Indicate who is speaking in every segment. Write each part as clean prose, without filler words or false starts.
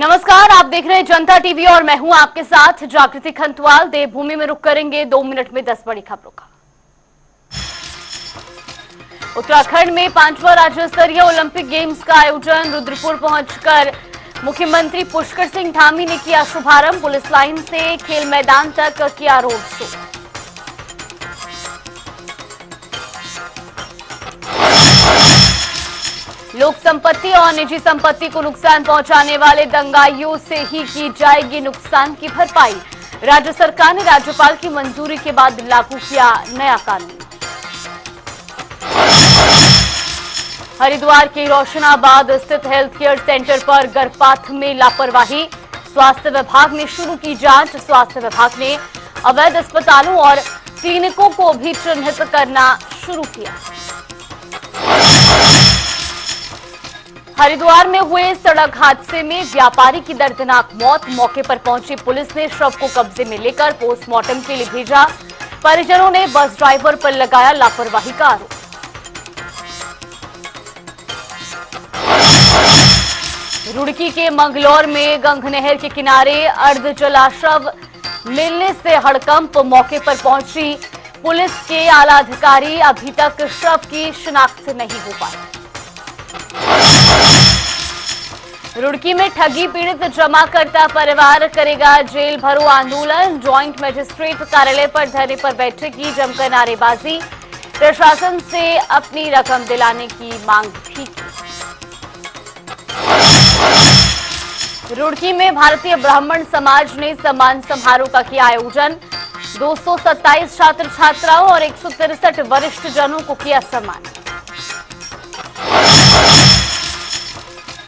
Speaker 1: नमस्कार, आप देख रहे हैं जनता टीवी और मैं हूं आपके साथ जागृति खंतवाल। देवभूमि में रुक करेंगे 2 मिनट में 10 बड़ी खबरों का। उत्तराखंड में 5वां राज्य स्तरीय ओलंपिक गेम्स का आयोजन। रुद्रपुर पहुंचकर मुख्यमंत्री पुष्कर सिंह धामी ने किया शुभारंभ। पुलिस लाइन से खेल मैदान तक किया रोड शो। लोक संपत्ति और निजी संपत्ति को नुकसान पहुंचाने वाले दंगाइयों से ही की जाएगी नुकसान की भरपाई। राज्य सरकार ने राज्यपाल की मंजूरी के बाद लागू किया नया कानून। हरिद्वार के रोशनाबाद स्थित हेल्थ केयर सेंटर पर गर्भपात में लापरवाही। स्वास्थ्य विभाग ने शुरू की जांच। स्वास्थ्य विभाग ने अवैध अस्पतालों और क्लिनिकों को भी चिन्हित करना शुरू किया। हरिद्वार में हुए सड़क हादसे में व्यापारी की दर्दनाक मौत। मौके पर पहुंची पुलिस ने शव को कब्जे में लेकर पोस्टमार्टम के लिए भेजा। परिजनों ने बस ड्राइवर पर लगाया लापरवाही का आरोप। रुड़की के मंगलौर में गंग नहर के किनारे अर्ध जला शव मिलने से हड़कंप। मौके पर पहुंची पुलिस के आला अधिकारी अभी तक शव की शिनाख्त नहीं हो पाई। रुड़की में ठगी पीड़ित जमाकर्ता परिवार करेगा जेल भरो आंदोलन। ज्वाइंट मजिस्ट्रेट कार्यालय पर धरने पर बैठेगी जमकर नारेबाजी। प्रशासन से अपनी रकम दिलाने की मांग भी की। रुड़की में भारतीय ब्राह्मण समाज ने सम्मान समारोह का किया आयोजन। 227 छात्र छात्राओं और 163 वरिष्ठ जनों को किया सम्मान।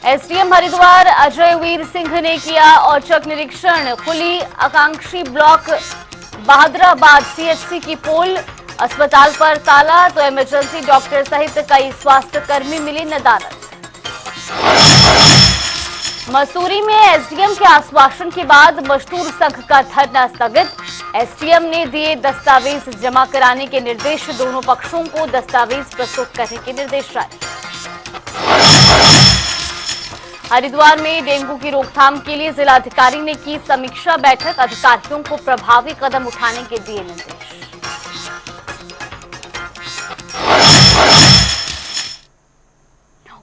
Speaker 1: एसडीएम हरिद्वार अजय वीर सिंह ने किया औचक निरीक्षण। खुली आकांक्षी ब्लॉक बहादुराबाद सीएचसी की पोल। अस्पताल पर ताला तो इमरजेंसी डॉक्टर सहित कई स्वास्थ्य कर्मी मिले नदारद। मसूरी में एसडीएम के आश्वासन के बाद मजदूर संघ का धरना स्थगित। एसडीएम ने दिए दस्तावेज जमा कराने के निर्देश। दोनों पक्षों को दस्तावेज प्रस्तुत करने के निर्देश जारी। हरिद्वार में डेंगू की रोकथाम के लिए जिलाधिकारी ने की समीक्षा बैठक। अधिकारियों को प्रभावी कदम उठाने के दिए निर्देश।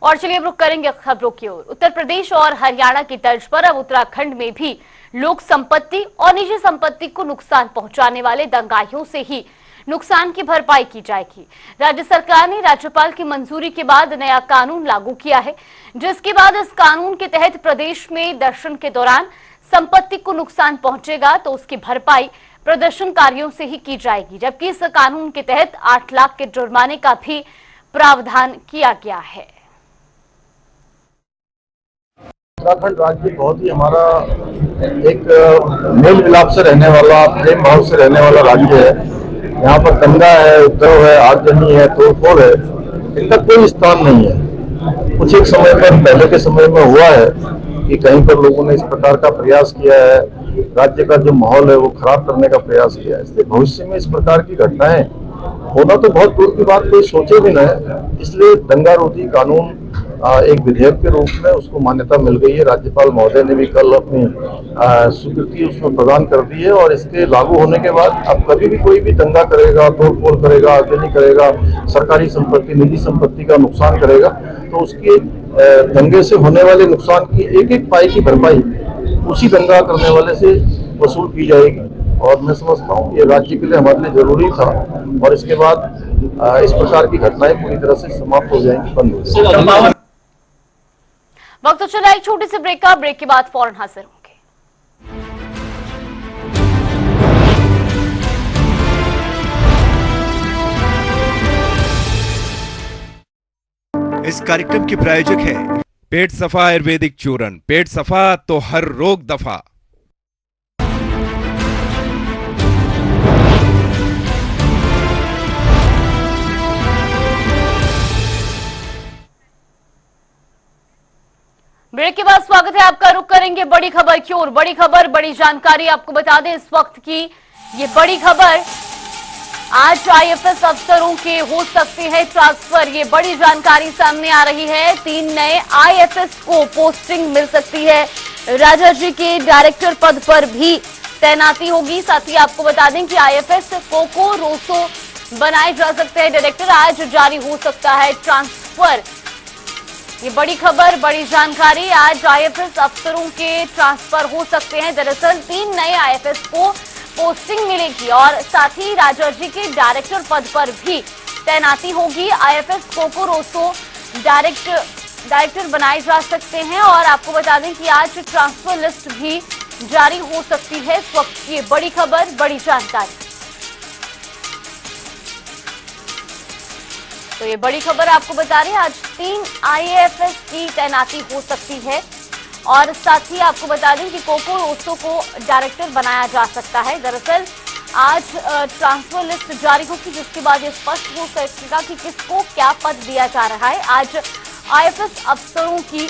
Speaker 1: और चलिए अब रुक करेंगे खबरों की ओर। उत्तर प्रदेश और हरियाणा की तर्ज पर अब उत्तराखंड में भी लोक संपत्ति और निजी संपत्ति को नुकसान पहुंचाने वाले दंगाइयों से ही नुकसान की भरपाई की जाएगी। राज्य सरकार ने राज्यपाल की मंजूरी के बाद नया कानून लागू किया है, जिसके बाद इस कानून के तहत प्रदेश में दर्शन के दौरान संपत्ति को नुकसान पहुंचेगा तो उसकी भरपाई प्रदर्शनकारियों से ही की जाएगी। जबकि इस कानून के तहत 8 लाख के जुर्माने का भी प्रावधान किया गया है।
Speaker 2: उत्तराखंड राज्य बहुत ही हमारा एक मेल मिलाप से रहने वाला, प्रेम भाव से रहने वाला राज्य है। यहाँ पर दंगा है, उपद्रव है, आगजनी है, तोड़फोड़ है, इनका कोई स्थान नहीं है। कुछ एक समय पर पहले के समय में हुआ है कि कहीं पर लोगों ने इस प्रकार का प्रयास किया है, राज्य का जो माहौल है वो खराब करने का प्रयास किया है। इसलिए भविष्य में इस प्रकार की घटनाएं होना तो बहुत दूर की बात, कोई सोचे भी न। इसलिए दंगारोधी कानून एक विधेयक के रूप में उसको मान्यता मिल गई है। राज्यपाल महोदय ने भी कल अपनी स्वीकृति उसमें प्रदान कर दी है और इसके लागू होने के बाद अब कभी भी कोई भी दंगा करेगा, तोड़फोड़ करेगा, आगजनी करेगा, सरकारी संपत्ति, निजी संपत्ति का नुकसान करेगा तो उसकी दंगे से होने वाले नुकसान की एक एक पाई की भरपाई उसी दंगा करने वाले से वसूल की जाएगी। और मैं समझता हूँ ये राज्य के लिए हमारे लिए जरूरी था और इसके बाद इस प्रकार की घटनाएं पूरी तरह से समाप्त हो जाएंगी, बंद हो जाएंगी।
Speaker 1: वक्त तो चला एक छोटे से ब्रेक का। ब्रेक के बाद फौरन हाजिर होंगे।
Speaker 3: इस कार्यक्रम के प्रायोजक है पेट सफा आयुर्वेदिक चूर्ण। पेट सफा तो हर रोग दफा।
Speaker 1: ब्रेक के बाद स्वागत है आपका। रुक करेंगे बड़ी खबर की ओर। बड़ी खबर, बड़ी जानकारी आपको बता दें इस वक्त की ये बड़ी खबर। आज आईएफएस अफसरों के हो सकते हैं ट्रांसफर, ये बड़ी जानकारी सामने आ रही है। 3 नए आईएफएस को पोस्टिंग मिल सकती है। राजा जी के डायरेक्टर पद पर भी तैनाती होगी। साथ ही आपको बता दें कि आईएफएस कोको रोसो बनाए जा सकते हैं डायरेक्टर। आज जारी हो सकता है ट्रांसफर। ये बड़ी खबर, बड़ी जानकारी। आज आईएफएस अफसरों के ट्रांसफर हो सकते हैं। दरअसल 3 नए आईएफएस को पोस्टिंग मिलेगी और साथ ही राजा जी के डायरेक्टर पद पर भी तैनाती होगी। आईएफएस कोको रोसो डायरेक्टर बनाए जा सकते हैं और आपको बता दें कि आज ट्रांसफर लिस्ट भी जारी हो सकती है। इस वक्त ये बड़ी खबर, बड़ी जानकारी। तो ये बड़ी खबर आपको बता रहे हैं, आज 3 आईएफएस की तैनाती हो सकती है और साथ ही आपको बता दें कि कोको रोसो को डायरेक्टर बनाया जा सकता है। दरअसल आज ट्रांसफर लिस्ट जारी होगी जिसके बाद ये स्पष्ट हो सकेगा कि किसको क्या पद दिया जा रहा है। आज आईएफएस अफसरों की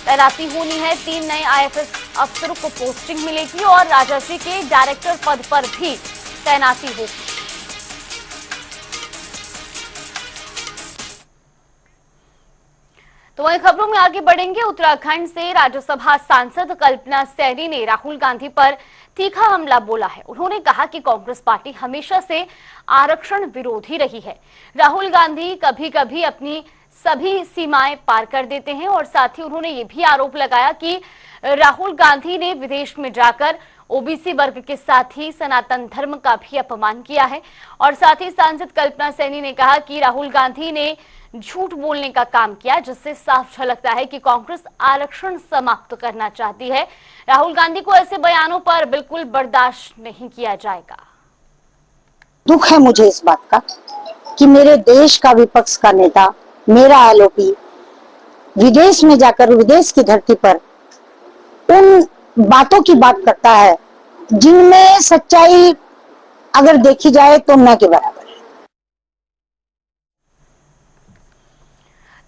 Speaker 1: तैनाती होनी है। 3 नए आईएफएस अफसरों को पोस्टिंग मिलेगी और राजा जी के डायरेक्टर पद पर भी तैनाती होगी। तो वहीं खबरों में आगे बढ़ेंगे। उत्तराखंड से राज्यसभा सांसद कल्पना सैनी ने राहुल गांधी पर तीखा हमला बोला है। उन्होंने कहा कि कांग्रेस पार्टी हमेशा से आरक्षण विरोधी रही है। राहुल गांधी कभी कभी अपनी सभी सीमाएं पार कर देते हैं और साथ ही उन्होंने ये भी आरोप लगाया कि राहुल गांधी ने विदेश में जाकर ओबीसी वर्ग के साथ ही सनातन धर्म का भी अपमान किया है। और साथ ही सांसद कल्पना सैनी ने कहा कि राहुल गांधी ने झूठ बोलने का काम किया जिससे साफ झलकता है कि कांग्रेस आरक्षण समाप्त करना चाहती है। राहुल गांधी को ऐसे बयानों पर बिल्कुल बर्दाश्त नहीं किया जाएगा।
Speaker 4: दुख है मुझे इस बात का कि मेरे देश का विपक्ष का नेता, मेरा एलओपी, विदेश में जाकर विदेश की धरती पर उन बातों की बात करता है जिनमें सच्चाई अगर देखी जाए तो न के बराबर।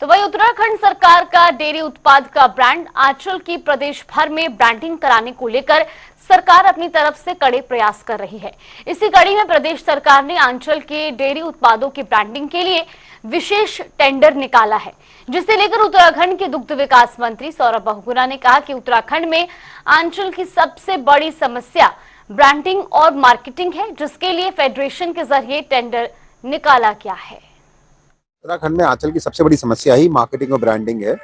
Speaker 1: तो वही उत्तराखंड सरकार का डेयरी उत्पाद का ब्रांड आंचल की प्रदेश भर में ब्रांडिंग कराने को लेकर सरकार अपनी तरफ से कड़े प्रयास कर रही है। इसी कड़ी में प्रदेश सरकार ने आंचल के डेयरी उत्पादों की ब्रांडिंग के लिए विशेष टेंडर निकाला है, जिसे लेकर उत्तराखंड के दुग्ध विकास मंत्री सौरभ बहुगुणा ने कहा कि उत्तराखंड में आंचल की सबसे बड़ी समस्या ब्रांडिंग और मार्केटिंग है, जिसके लिए फेडरेशन के जरिए टेंडर निकाला गया है।
Speaker 5: उत्तराखंड में आंचल की सबसे बड़ी समस्या ही मार्केटिंग और ब्रांडिंग है।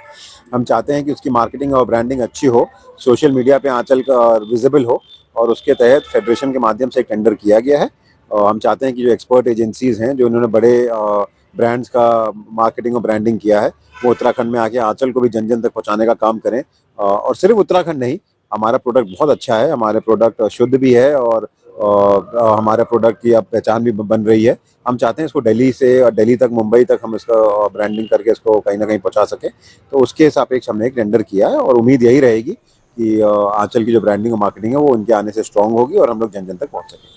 Speaker 5: हम चाहते हैं कि उसकी मार्केटिंग और ब्रांडिंग अच्छी हो, सोशल मीडिया पे आंचल का विजिबल हो और उसके तहत फेडरेशन के माध्यम से एक टेंडर किया गया है। और हम चाहते हैं कि जो एक्सपर्ट एजेंसीज हैं जो इन्होंने बड़े ब्रांड्स का मार्केटिंग और ब्रांडिंग किया है वो उत्तराखंड में आके आंचल को भी जन जन तक पहुँचाने का काम करें। और सिर्फ उत्तराखंड नहीं, हमारा प्रोडक्ट बहुत अच्छा है, हमारे प्रोडक्ट शुद्ध भी है और हमारे प्रोडक्ट की अब पहचान भी बन रही है। हम चाहते हैं इसको दिल्ली से और दिल्ली तक, मुंबई तक हम इसका ब्रांडिंग करके इसको कहीं ना कहीं पहुंचा सकें। तो उसके सापेक्ष हमने एक टेंडर किया है और उम्मीद यही रहेगी कि आंचल की जो ब्रांडिंग और मार्केटिंग है वो उनके आने से स्ट्रांग होगी और हम लोग जन जन तक पहुंच सकेंगे।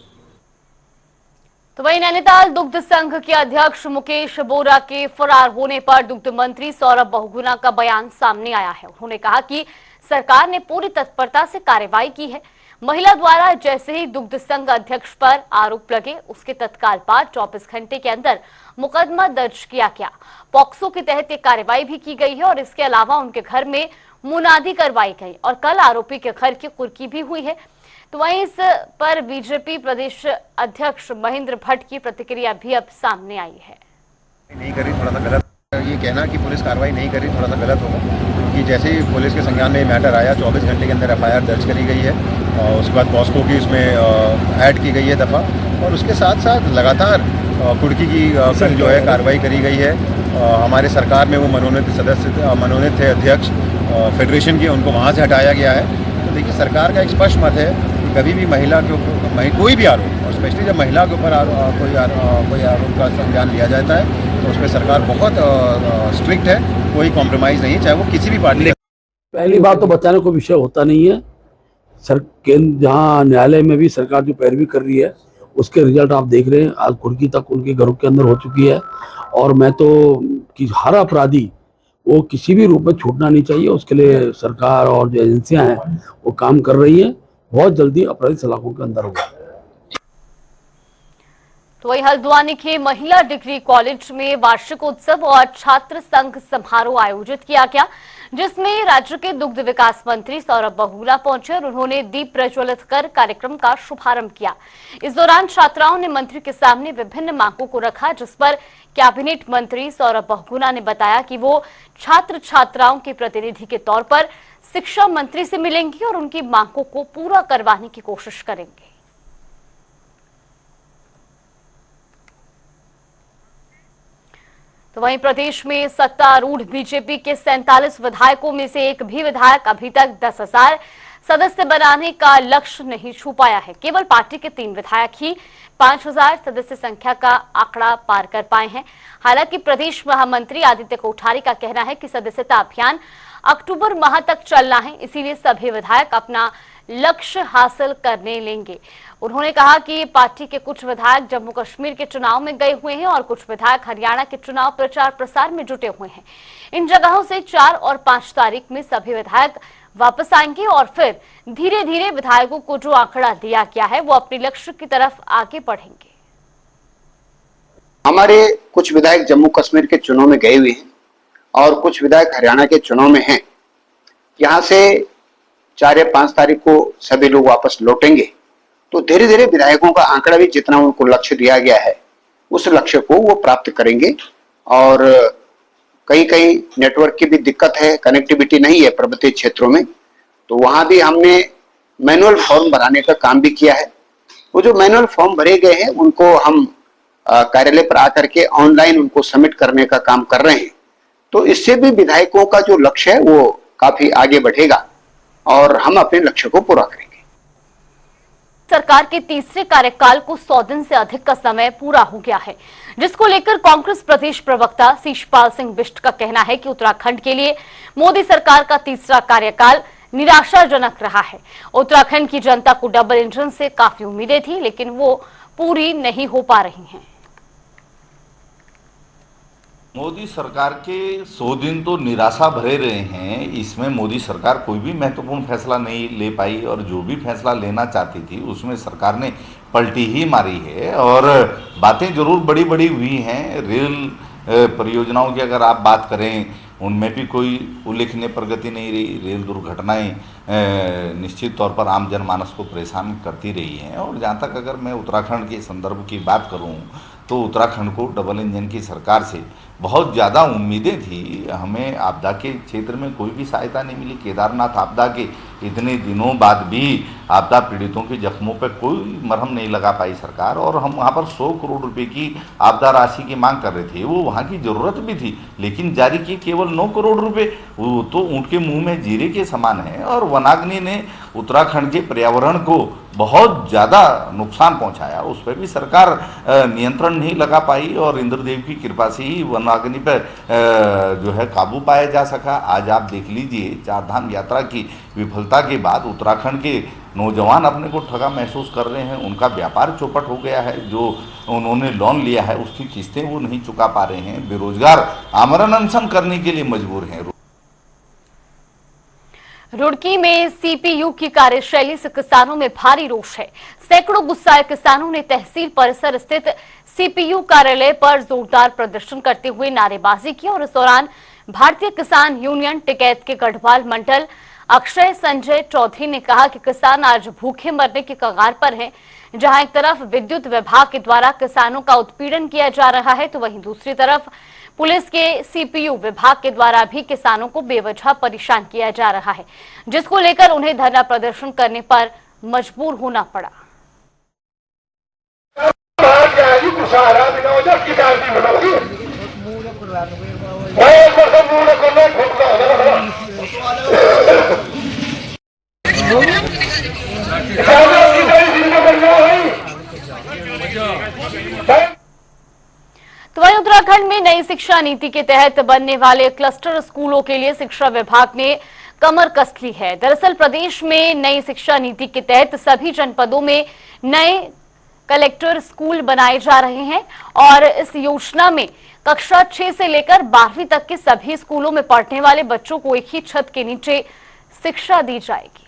Speaker 1: तो वहीं नैनीताल दुग्ध संघ के अध्यक्ष मुकेश बोरा के फरार होने पर दुग्ध मंत्री सौरभ बहुगुणा का बयान सामने आया है। उन्होंने कहा कि सरकार ने पूरी तत्परता से कार्रवाई की है। महिला द्वारा जैसे ही दुग्ध संघ अध्यक्ष पर आरोप लगे उसके तत्काल बाद 24 घंटे के अंदर मुकदमा दर्ज किया गया। पॉक्सो के तहत एक कार्रवाई भी की गई है और इसके अलावा उनके घर में मुनादी करवाई गई और कल आरोपी के घर की कुर्की भी हुई है। तो वहीं इस पर बीजेपी प्रदेश अध्यक्ष महेंद्र भट्ट की प्रतिक्रिया भी अब सामने आई है।
Speaker 6: नहीं करी थोड़ा सा गलत, ये कहना कि पुलिस कार्रवाई नहीं करी थोड़ा सा गलत होगा, क्योंकि जैसे ही पुलिस के संज्ञान में मैटर आया 24 घंटे के अंदर एफआईआर दर्ज करी गई है और उसके बाद पॉस्को की उसमें ऐड की गई है दफ़ा और उसके साथ साथ लगातार कुर्की की जो है कार्रवाई करी गई है। हमारे सरकार में वो मनोनीत सदस्य मनोनीत थे अध्यक्ष फेडरेशन के, उनको वहाँ से हटाया गया है। तो देखिए सरकार का एक स्पष्ट मत है कि कभी भी महिला के ऊपर कोई भी आरोप और स्पेशली जब महिला के ऊपर कोई आरोप का संज्ञान लिया जाता है तो उसमें सरकार बहुत स्ट्रिक्ट है, कोई कॉम्प्रोमाइज़ नहीं है, चाहे वो किसी भी पार्टी।
Speaker 7: पहली बात तो बचाने को विषय होता नहीं है। केंद्र जहाँ न्यायालय में भी सरकार जो पैरवी कर रही है उसके रिजल्ट आप देख रहे हैं। आज कुर्की तक उनके घरों के अंदर हो चुकी है और मैं तो कि हर अपराधी वो किसी भी रूप में छूटना नहीं चाहिए, उसके लिए सरकार और जो एजेंसियां हैं वो काम कर रही हैं। बहुत जल्दी अपराधी सलाखों के अंदर होगा।
Speaker 1: तो वही हल्द्वानी के महिला डिग्री कॉलेज में वार्षिक उत्सव और छात्र संघ समारोह आयोजित किया गया, जिसमें राज्य के दुग्ध विकास मंत्री सौरभ बहुगुणा पहुंचे और उन्होंने दीप प्रज्वलित कर कार्यक्रम का शुभारंभ किया। इस दौरान छात्राओं ने मंत्री के सामने विभिन्न मांगों को रखा, जिस पर कैबिनेट मंत्री सौरभ बहुगुणा ने बताया कि वो छात्र छात्राओं के प्रतिनिधि के तौर पर शिक्षा मंत्री से मिलेंगे और उनकी मांगों को पूरा करवाने की कोशिश करेंगे। तो वहीं प्रदेश में सत्तारूढ़ बीजेपी के 47 विधायकों में से एक भी विधायक अभी तक 10,000 सदस्य बनाने का लक्ष्य नहीं छू पाया है। केवल पार्टी के 3 विधायक ही 5,000 सदस्य संख्या का आंकड़ा पार कर पाए हैं। हालांकि प्रदेश महामंत्री आदित्य कोठारी का कहना है कि सदस्यता अभियान अक्टूबर माह तक चलना है, इसीलिए सभी विधायक अपना लक्ष्य हासिल करने लेंगे। उन्होंने कहा कि पार्टी के कुछ विधायक जम्मू कश्मीर के चुनाव में गए हुए हैं और कुछ विधायक हरियाणा के चुनाव प्रचार प्रसार में जुटे हुए हैं। इन जगहों से 4 और 5 तारीख में सभी विधायक वापस आएंगे और फिर धीरे धीरे विधायकों को जो आंकड़ा दिया गया है वो अपने लक्ष्य की तरफ आगे बढ़ेंगे।
Speaker 8: हमारे कुछ विधायक जम्मू कश्मीर के चुनाव में गए हुए हैं और कुछ विधायक हरियाणा के चुनाव में हैं। यहाँ से 4 या 5 तारीख को सभी लोग वापस लौटेंगे, तो धीरे धीरे विधायकों का आंकड़ा भी जितना उनको लक्ष्य दिया गया है उस लक्ष्य को वो प्राप्त करेंगे। और कहीं कहीं नेटवर्क की भी दिक्कत है, कनेक्टिविटी नहीं है पर्वतीय क्षेत्रों में, तो वहां भी हमने मैनुअल फॉर्म भराने का काम भी किया है। वो जो मैनुअल फॉर्म भरे गए हैं उनको हम कार्यालय पर आकर के ऑनलाइन उनको सबमिट करने का काम कर रहे हैं। तो इससे भी विधायकों का जो लक्ष्य है वो काफी आगे बढ़ेगा और हम अपने लक्ष्य को पूरा करेंगे।
Speaker 1: सरकार के तीसरे कार्यकाल को 100 दिन से अधिक का समय पूरा हो गया है, जिसको लेकर कांग्रेस प्रदेश प्रवक्ता शिषपाल सिंह बिष्ट का कहना है कि उत्तराखंड के लिए मोदी सरकार का तीसरा कार्यकाल निराशाजनक रहा है। उत्तराखंड की जनता को डबल इंजन से काफी उम्मीदें थी, लेकिन वो पूरी नहीं हो पा रही हैं।
Speaker 9: मोदी सरकार के 100 दिन तो निराशा भरे रहे हैं। इसमें मोदी सरकार कोई भी महत्वपूर्ण फैसला नहीं ले पाई और जो भी फैसला लेना चाहती थी उसमें सरकार ने पलटी ही मारी है। और बातें जरूर बड़ी बड़ी हुई हैं। रेल परियोजनाओं की अगर आप बात करें उनमें भी कोई उल्लेखनीय प्रगति नहीं रही। रेल दुर्घटनाएं निश्चित तौर पर आम जनमानस को परेशान करती रही हैं। और जहाँ तक अगर मैं उत्तराखंड के संदर्भ की बात करूँ तो उत्तराखंड को डबल इंजन की सरकार से बहुत ज़्यादा उम्मीदें थी। हमें आपदा के क्षेत्र में कोई भी सहायता नहीं मिली। केदारनाथ आपदा के इतने दिनों बाद भी आपदा पीड़ितों के जख्मों पर कोई मरहम नहीं लगा पाई सरकार। और हम वहाँ पर 100 करोड़ रुपए की आपदा राशि की मांग कर रहे थे, वो वहाँ की ज़रूरत भी थी, लेकिन जारी किए केवल 9 करोड़ रुपए। वो तो ऊँट के मुँह में जीरे के समान है। और वनाग्नि ने उत्तराखंड के पर्यावरण को बहुत ज़्यादा नुकसान पहुंचाया, उस पर भी सरकार नियंत्रण नहीं लगा पाई। और इंद्रदेव की कृपा से ही वनाग्नि पर जो है काबू पाया जा सका। आज आप देख लीजिए, 4 धाम यात्रा की विफलता के बाद उत्तराखंड के नौजवान अपने को ठगा महसूस कर रहे हैं। उनका व्यापार चौपट हो गया है। जो उन्होंने लोन लिया है उसकी किस्तें वो नहीं चुका पा रहे हैं। बेरोजगार आमरण अनशन करने के लिए मजबूर हैं।
Speaker 1: रुड़की में सीपीयू की कार्यशैली से किसानों में भारी रोष है। सैकड़ों गुस्साए किसानों ने तहसील परिसर स्थित सीपीयू कार्यालय पर जोरदार प्रदर्शन करते हुए नारेबाजी की और इस दौरान भारतीय किसान यूनियन टिकैत के गढ़वाल मंडल अक्षय संजय चौधरी ने कहा कि किसान आज भूखे मरने की कगार पर हैं। जहां एक तरफ विद्युत विभाग के द्वारा किसानों का उत्पीड़न किया जा रहा है, तो वहीं दूसरी तरफ पुलिस के सीपीयू विभाग के द्वारा भी किसानों को बेवजह परेशान किया जा रहा है, जिसको लेकर उन्हें धरना प्रदर्शन करने पर मजबूर होना पड़ा। तो वहीं उत्तराखंड में नई शिक्षा नीति के तहत बनने वाले क्लस्टर स्कूलों के लिए शिक्षा विभाग ने कमर कस ली है। दरअसल प्रदेश में नई शिक्षा नीति के तहत सभी जनपदों में नए कलेक्टर स्कूल बनाए जा रहे हैं और इस योजना में कक्षा 6 से लेकर 12वीं तक के सभी स्कूलों में पढ़ने वाले बच्चों को एक ही छत के नीचे शिक्षा दी जाएगी।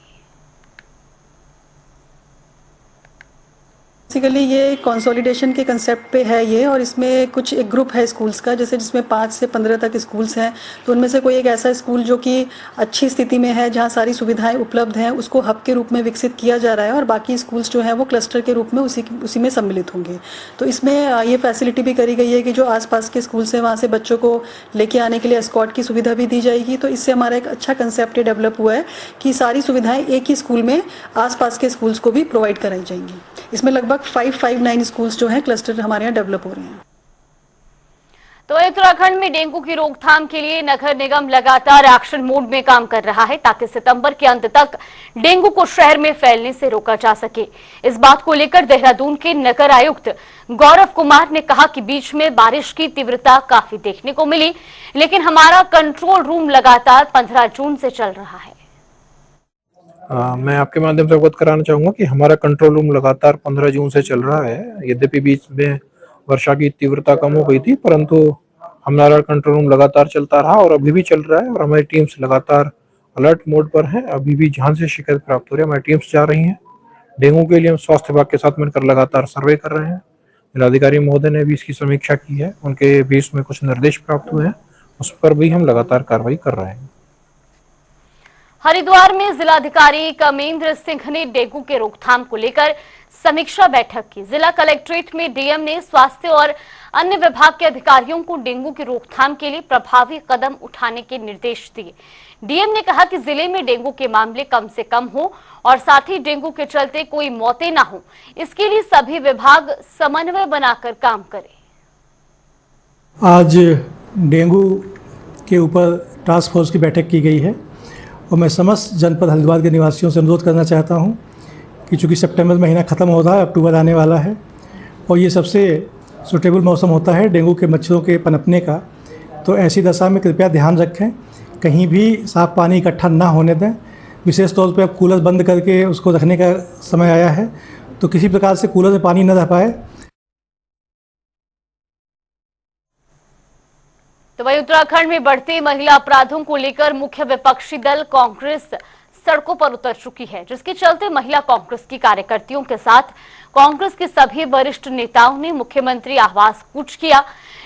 Speaker 10: बेसिकली ये कंसोलिडेशन के कंसेप्ट पे है ये, और इसमें कुछ एक ग्रुप है स्कूल्स का, जैसे जिसमें 5 से 15 तक स्कूल्स हैं, तो उनमें से कोई एक ऐसा स्कूल जो कि अच्छी स्थिति में है, जहाँ सारी सुविधाएं उपलब्ध हैं, उसको हब के रूप में विकसित किया जा रहा है, और बाकी स्कूल्स जो हैं वो क्लस्टर के रूप में उसी में सम्मिलित होंगे। तो इसमें ये फैसिलिटी भी करी गई है कि जो आसपास के स्कूल्स हैं वहाँ से बच्चों को लेके आने के लिए एस्कॉर्ट की सुविधा भी दी जाएगी। तो इससे हमारा एक अच्छा कंसेप्ट डेवलप हुआ है कि सारी सुविधाएं एक ही स्कूल में आसपास के स्कूल्स को भी प्रोवाइड कराई जाएंगी। इसमें लगभग 559 स्कूल्स जो हैं क्लस्टर हमारे यहाँ डेवलप हो रहे हैं।
Speaker 1: तो उत्तराखंड में डेंगू की रोकथाम के लिए नगर निगम लगातार एक्शन मोड में काम कर रहा है ताकि सितंबर के अंत तक डेंगू को शहर में फैलने से रोका जा सके। इस बात को लेकर देहरादून के नगर आयुक्त गौरव कुमार ने कहा कि बीच में बारिश की तीव्रता काफी देखने को मिली, लेकिन हमारा कंट्रोल रूम लगातार 15 जून से चल रहा है।
Speaker 11: मैं आपके माध्यम से अवगत कराना चाहूँगा कि हमारा कंट्रोल रूम लगातार 15 जून से चल रहा है। यद्यपि बीच में वर्षा की तीव्रता कम हो गई थी, परंतु हमारा कंट्रोल रूम लगातार चलता रहा और अभी भी चल रहा है, और हमारी टीम्स लगातार अलर्ट मोड पर हैं। अभी भी जहाँ से शिकायत प्राप्त हो रही है हमारी टीम्स जा रही हैं। डेंगू के लिए हम स्वास्थ्य विभाग के साथ मिलकर लगातार सर्वे कर रहे हैं। जिलाधिकारी महोदय ने भी इसकी समीक्षा की है, उनके भी इसमें कुछ निर्देश प्राप्त हुए हैं, उस पर भी हम लगातार कार्रवाई कर रहे हैं।
Speaker 1: हरिद्वार में जिलाधिकारी कमेंद्र सिंह ने डेंगू के रोकथाम को लेकर समीक्षा बैठक की। जिला कलेक्ट्रेट में डीएम ने स्वास्थ्य और अन्य विभाग के अधिकारियों को डेंगू की रोकथाम के लिए प्रभावी कदम उठाने के निर्देश दिए। डीएम ने कहा कि जिले में डेंगू के मामले कम से कम हो और साथ ही डेंगू के चलते कोई मौतें ना हो, इसके लिए सभी विभाग समन्वय बनाकर काम करें।
Speaker 12: आज डेंगू के ऊपर टास्क फोर्स की बैठक की गई है, और मैं समस्त जनपद हरिद्वार के निवासियों से अनुरोध करना चाहता हूं कि चूँकि सितंबर महीना ख़त्म हो रहा है, अक्टूबर आने वाला है, और ये सबसे सूटेबल मौसम होता है डेंगू के मच्छरों के पनपने का, तो ऐसी दशा में कृपया ध्यान रखें, कहीं भी साफ पानी इकट्ठा ना होने दें। विशेष तौर पर अब कूलर बंद करके उसको रखने का समय आया है, तो किसी प्रकार से कूलर में पानी न रह पाए।
Speaker 1: तो वहीं उत्तराखंड में बढ़ते महिला अपराधों को लेकर मुख्य विपक्षी दल कांग्रेस सड़कों पर उतर चुकी है, जिसके चलते महिला कांग्रेस की कार्यकर्तियों के साथ कांग्रेस के सभी वरिष्ठ नेताओं ने मुख्यमंत्री आवास कूच किया।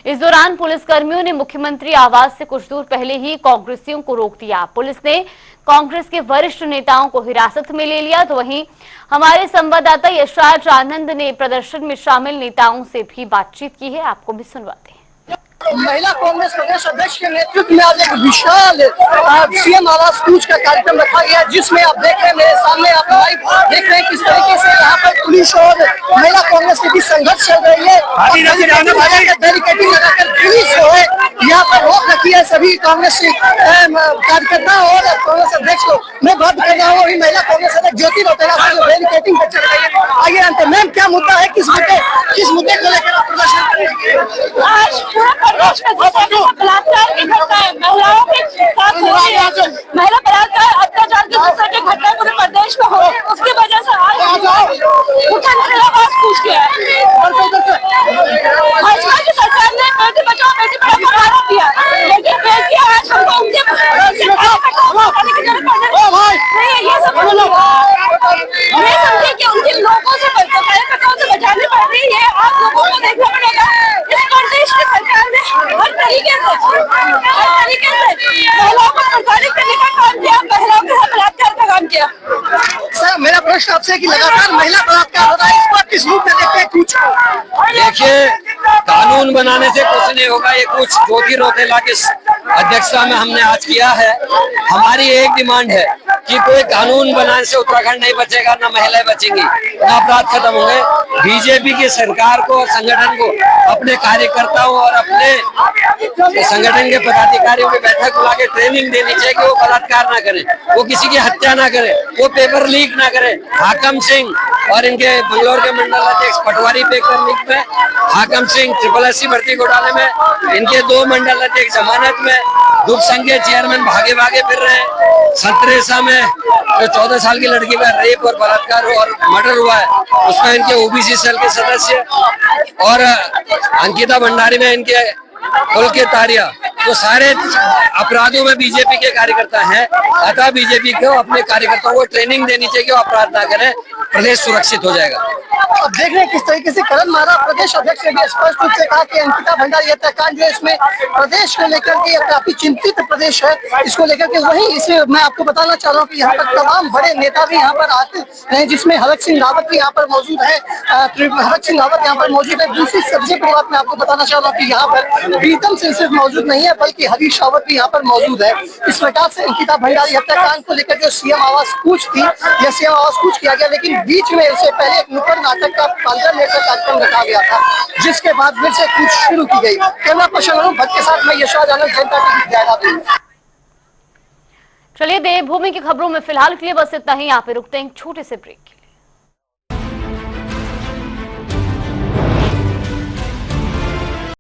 Speaker 1: इस दौरान पुलिसकर्मियों ने मुख्यमंत्री आवास से कुछ दूर पहले ही कांग्रेसियों को रोक दिया। पुलिस ने कांग्रेस के वरिष्ठ नेताओं को हिरासत में ले लिया। तो वहीं हमारे संवाददाता यशराज आनंद ने प्रदर्शन में शामिल नेताओं से भी बातचीत की है, आपको भी सुनवाते हैं।
Speaker 13: महिला कांग्रेस प्रदेश अध्यक्ष के नेतृत्व में आज एक विशाल सीएम आवास कूच का कार्यक्रम रखा गया, जिसमें आप देख रहे हैं मेरे सामने, आप लाइव देख रहे हैं किस तरीके से यहाँ पर पुलिस और महिला कांग्रेस के बीच संघर्ष चल रही है। बैरिकेडिंग लगाकर पुलिस जो है यहाँ पर रोक रखी है सभी कांग्रेस कार्यकर्ता और कांग्रेस अध्यक्ष को। मैं बात कर रहा हूँ अभी महिला कांग्रेस अध्यक्ष ज्योति रौतेला से, जो बैरिकेडिंग पर चल रही है। आइए अंत मैम, क्या मुद्दा है, किस मुद्दे को लेकर आप प्रदर्शन करेंगे?
Speaker 14: आज पूरा प्रदेश में बलात्कार की घटना है, महिलाओं के साथ हो रही है, महिला बलात्कार अत्याचार की दूसरे की घटना पूरे प्रदेश में हो रही है। उसकी वजह से आज मुख्यमंत्री आवास कूच किया है। भाजपा की सरकार ने बेटी बचाओ बेटी पढ़ाओ का नारा दिया, लेकिन बेटी आज हमको उनके ये समझे कि उनके लोगों से कार्यकर्ताओं से बचानी पड़ रही है। आप लोगों को देखना पड़ेगा, इस प्रदेश की सरकार ने हर तरीके से महिलाओं को प्रताड़ित करने का काम किया, महिलाओं के साथ बलात्कार का काम किया।
Speaker 13: सर, मेरा प्रश्न आपसे है कि लगातार महिला बलात्कार हो रहा है, इस पर किस रूप में देखते हैं कुछ?
Speaker 15: देखिए, कानून बनाने से कुछ नहीं होगा। ये कुछ ज्योति रौतेला की अध्यक्षता में हमने आज किया है। हमारी एक डिमांड है कि कोई कानून बनाने से उत्तराखंड नहीं बचेगा, ना महिलाएं बचेंगी, ना अपराध खत्म होंगे। बीजेपी की सरकार को और संगठन को अपने कार्यकर्ताओं और अपने संगठन के पदाधिकारियों की बैठक बुला के ट्रेनिंग देनी चाहिए कि वो बलात्कार ना करें, वो किसी की हत्या ना करें, वो पेपर लीक ना करें। हाकम सिंह और इनके बंगलौर के मंडल अध्यक्ष पटवारी पेपर लीक में, हाकम सिंह SSSC भर्ती घोटाले में, इनके 2 मंडल अध्यक्ष जमानत में, दुख संघ के चेयरमैन भागे भागे फिर रहे हैं। सतरेसा में जो 14 साल की लड़की का रेप और बलात्कार और मर्डर हुआ है, उसमें इनके ओबीसी सेल के सदस्य, और अंकिता भंडारी में इनके खुल के तारिया, तो सारे अपराधों में बीजेपी के कार्यकर्ता हैं। अतः बीजेपी को अपने कार्यकर्ताओं को ट्रेनिंग देनी चाहिए कि वो अपराध ना करें। प्रदेश सुरक्षित हो जाएगा।
Speaker 13: अब देख रहे हैं किस तरीके से करण मारा प्रदेश अध्यक्ष ने भी स्पष्ट रूप से कहा कि अंकिता भंडारी हत्याकांड जो है इसमें प्रदेश को लेकर के काफी चिंतित प्रदेश है, इसको लेकर के वहीं इसे मैं आपको बताना चाह रहा हूँ कि यहाँ पर तमाम बड़े नेता भी यहाँ पर आते हैं, जिसमें हरक सिंह रावत भी यहाँ पर मौजूद है, हरक सिंह रावत यहाँ पर मौजूद है। दूसरी सबसे बड़ी बात मैं आपको बताना चाह रहा हूँ कि यहाँ पर प्रीतम सिंह सिर्फ मौजूद नहीं है बल्कि हरीश रावत भी यहाँ पर मौजूद है। इस प्रकार से अंकिता भंडारी हत्याकांड को लेकर जो सीएम आवास कूच थी यह सीएम आवास कूच किया गया, लेकिन बीच में इससे पहले एक नुक्कड़ नाटक का कार्यक्रम रखा गया था, जिसके बाद फिर से कूच शुरू की गई। कैमरा पर्सन अरुण भट्ट के साथ मैं यशराज आनंद, जनता टीवी देहरादून।
Speaker 1: चलिए देवभूमि की खबरों में फिलहाल के लिए बस इतना ही। यहाँ पे रुकते हैं एक छोटे से ब्रेक।